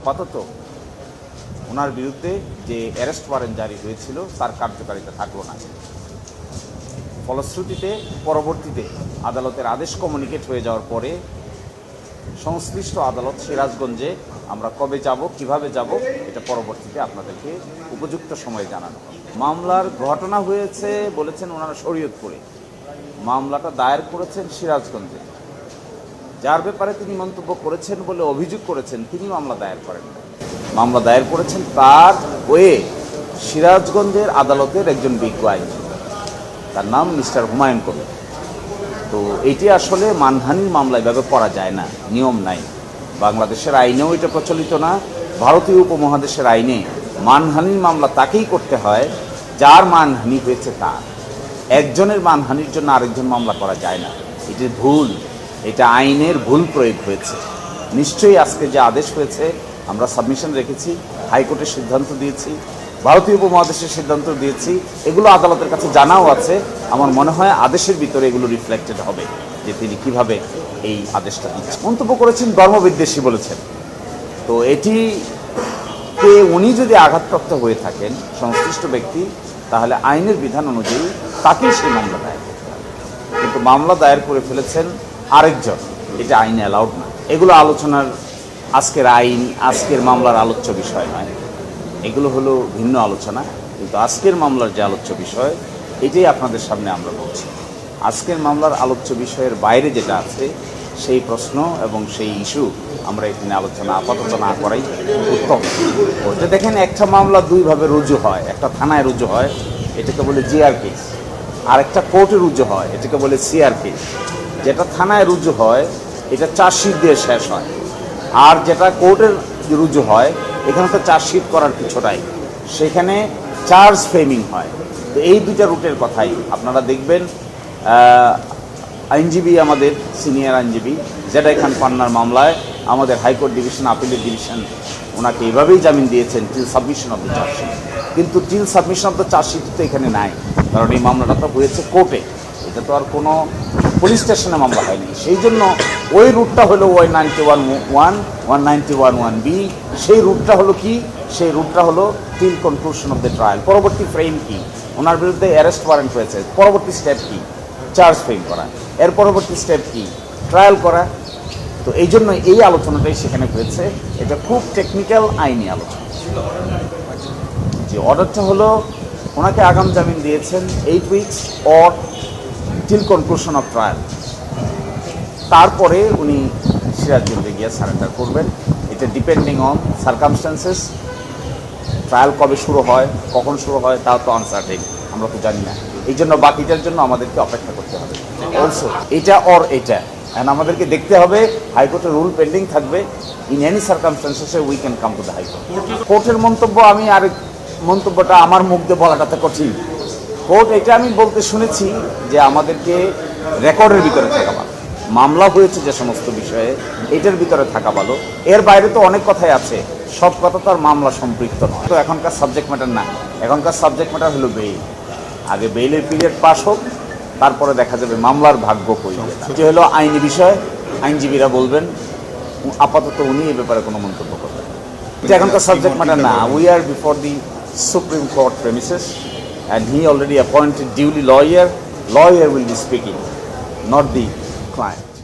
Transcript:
আপাতত ওনার বিরুদ্ধে যে অ্যারেস্ট ওয়ারেন্ট জারি হয়েছিল তার কার্যকারিতা থাকলো না। ফলশ্রুতিতে পরবর্তীতে আদালতের আদেশ কমিউনিকেট হয়ে যাওয়ার পরে সংশ্লিষ্ট আদালত সিরাজগঞ্জে আমরা কবে যাব, কিভাবে যাব, এটা পরবর্তীতে আপনাদেরকে উপযুক্ত সময়ে জানানো হবে। মামলার ঘটনা হয়েছে বলেছেন ওনারা শরীয়তপুরে, মামলাটা দায়ের করেছেন সিরাজগঞ্জে। যার ব্যাপারে তিনি মন্তব্য করেছেন বলে অভিযোগ করেছেন তিনি মামলা দায়ের করেন না। মামলা দায়ের করেছেন তার ওয়ে সিরাজগঞ্জের আদালতের একজন বিজ্ঞ আইনজীবী, তার নাম মিস্টার হুমায়ুন কবির। তো এটি আসলে মানহানির মামলা এভাবে করা যায় না, নিয়ম নাই। বাংলাদেশের আইনেও এটা প্রচলিত না। ভারতীয় উপমহাদেশের আইনে মানহানির মামলা তাকেই করতে হয় যার মানহানি হয়েছে তার। একজনের মানহানির জন্য আরেকজন মামলা করা যায় না, এটি ভুল, এটা আইনের ভুল প্রয়োগ হয়েছে। নিশ্চয়ই আজকে যে আদেশ হয়েছে আমরা সাবমিশন রেখেছি, হাইকোর্টের সিদ্ধান্ত দিয়েছি, ভারতীয় উপমহাদেশের সিদ্ধান্ত দিয়েছি, এগুলো আদালতের কাছে জানাও আছে। আমার মনে হয় আদেশের ভিতরে এগুলো রিফ্লেক্টেড হবে যে তিনি কিভাবে এই আদেশটা দিচ্ছেন। মন্তব্য করেছেন ধর্মবিদ্বেষী বলেছেন, তো এটিতে উনি যদি আঘাতপ্রাপ্ত হয়ে থাকেন সংশ্লিষ্ট ব্যক্তি, তাহলে আইনের বিধান অনুযায়ী তাকেই সেই মামলা দায়ের করতে হবে। কিন্তু মামলা দায়ের করে ফেলেছেন আরেকজন, এটা আইনে অ্যালাউড না। এগুলো আলোচনার আজকের আইন, আজকের মামলার আলোচ্য বিষয় নয়, এগুলো হলো ভিন্ন আলোচনা। কিন্তু আজকের মামলার যে আলোচ্য বিষয় এটাই আপনাদের সামনে আমরা বলছি। আজকের মামলার আলোচ্য বিষয়ের বাইরে যেটা আছে সেই প্রশ্ন এবং সেই ইস্যু আমরা এখানে আলোচনা আপাতত না করাই উত্তম। ওটা দেখেন, একটা মামলা দুইভাবে রুজু হয়, একটা থানায় রুজু হয়, এটাকে বলে জিআর কেস, আর একটা কোর্টে রুজু হয়, এটাকে বলে সিআর কেস। যেটা থানায় রুজু হয় এটা চার্জশিট দিয়ে শেষ হয়, আর যেটা কোর্টের রুজু হয় এখানে তো চার্জশিট করার কিছুটাই, সেখানে চার্জ ফ্রেমিং হয়। তো এই দুইটা রুটের কথাই আপনারা দেখবেন। আইনজীবী, আমাদের সিনিয়র আইনজীবী জেডাই খান পান্নার মামলায় আমাদের হাইকোর্ট ডিভিশন, আপিলের ডিভিশন ওনাকে এভাবেই জামিন দিয়েছেন till submission of the chargesheet. কিন্তু till submission of the chargesheet তো এখানে নাই, কারণ এই মামলাটা তো হয়েছে কোর্টে, এটা তো আর কোনো পুলিশ স্টেশনে মামলা হয়নি। সেই জন্য ওই রুটটা হলো 191(1), 191(1)B। সেই রুটটা হলো কি? সেই রুটটা হলো till conclusion of the trial. পরবর্তী ফ্রেম কি? ওনার বিরুদ্ধে অ্যারেস্ট ওয়ারেন্ট হয়েছে, পরবর্তী স্টেপ কি? চার্জ ফ্রেম করা। এর পরবর্তী স্টেপ কি? ট্রায়াল করা। তো এই জন্য এই আলোচনাটাই সেখানে হয়েছে। এটা খুব টেকনিক্যাল আইনি আলোচনা। যে অর্ডারটা হলো ওনাকে আগাম জামিন দিয়েছেন 8 weeks or till conclusion of trial. তারপরে উনি সিরাজগঞ্জে গিয়ে সারেন্ডার করবেন। এটা ডিপেন্ডিং অন সার্কামস্ট্যান্সেস। ট্রায়াল কবে শুরু হয়, কখন শুরু হয় তাও তো আনসার্টেন, আমরা তো জানি না। এই জন্য বাকিটার জন্য আমাদেরকে অপেক্ষা করতে হবে। অলসো এটা অর এটা, অ্যান্ড আমাদেরকে দেখতে হবে হাইকোর্টের রুল পেন্ডিং থাকবে। ইন এনি সার্কামস্ট্যান্সেসে we can come to the high court. কোর্টের মন্তব্য আমি আরেক মন্তব্যটা আমার মুখ দিয়ে বলাটা তো কঠিন। কোর্ট এটা আমি বলতে শুনেছি যে আমাদেরকে রেকর্ডের ভিতরে থাকা ভালো, মামলা হয়েছে যে সমস্ত বিষয়ে এটার ভিতরে থাকা ভালো। এর বাইরে তো অনেক কথাই আছে, সব কথা তো আর মামলা সম্পৃক্ত নয়। তো এখনকার সাবজেক্ট ম্যাটার না, এখনকার সাবজেক্ট ম্যাটার হলো বেইল। আগে বেইলের পিরিয়ড পাস হোক, তারপরে দেখা যাবে মামলার ভাগ্য কই। এটি হলো আইনি বিষয়, আইনজীবীরা বলবেন। আপাতত উনি এ ব্যাপারে কোনো মন্তব্য করবেন। এটা এখনকার সাবজেক্ট ম্যাটার না। We are before the supreme court premises and he already appointed duly lawyer will be speaking, not the client.